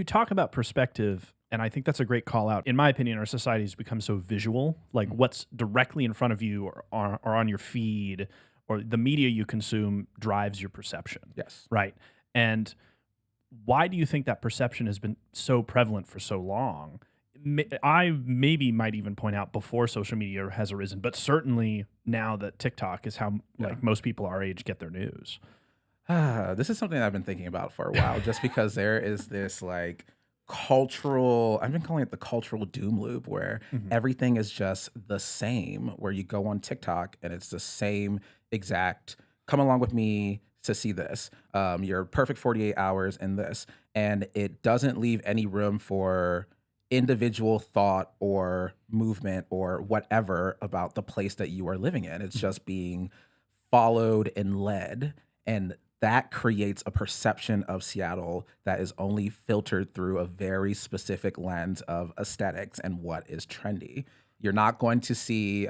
you talk about perspective, and I think that's a great call out. In my opinion, our society has become so visual, like what's directly in front of you or on your feed or the media you consume drives your perception. Yes. Right. And why do you think that perception has been so prevalent for so long? I maybe might even point out before social media has arisen, but certainly now that TikTok is how like most people our age get their news. This is something I've been thinking about for a while, just because there is this like cultural, I've been calling it the cultural doom loop where Mhm. everything is just the same, where you go on TikTok and it's the same exact, come along with me to see this. Your perfect 48 hours in this. And it doesn't leave any room for individual thought or movement or whatever about the place that you are living in. It's Mhm. just being followed and led. And that creates a perception of Seattle that is only filtered through a very specific lens of aesthetics and what is trendy. You're not going to see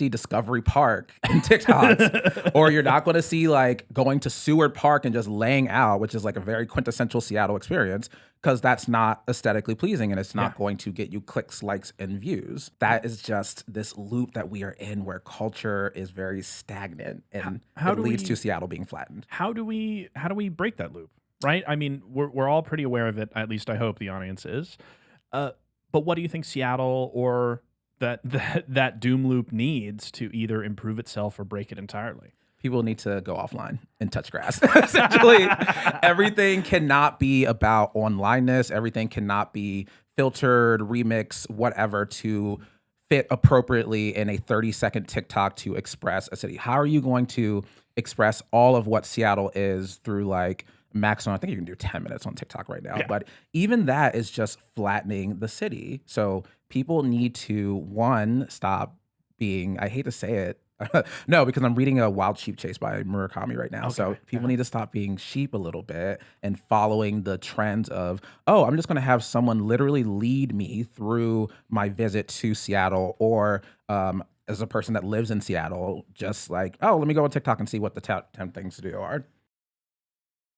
Discovery Park in TikToks, or you're not going to see like going to Seward Park and just laying out, which is like a very quintessential Seattle experience, because that's not aesthetically pleasing and it's Yeah. not going to get you clicks, likes, and views. That is just this loop that we are in where culture is very stagnant How, and how it do leads to we Seattle being flattened. how do we break that loop? Right? I mean, we're all pretty aware of it. At least I hope the audience is. Uh, but what do you think Seattle or that doom loop needs to either improve itself or break it entirely? People need to go offline and touch grass. Essentially, everything cannot be about onlineness. Everything cannot be filtered, remix, whatever to fit appropriately in a 30-second TikTok to express a city. How are you going to express all of what Seattle is through like maximum? I think you can do 10 minutes on TikTok right now, Yeah. but even that is just flattening the city. So people need to, one, stop being, I hate to say it, no, because I'm reading a Wild Sheep Chase by Murakami right now. Okay. So people Yeah. need to stop being sheep a little bit and following the trends of, oh, I'm just going to have someone literally lead me through my visit to Seattle, or as a person that lives in Seattle, just like, oh, let me go on TikTok and see what the top 10 things to do are.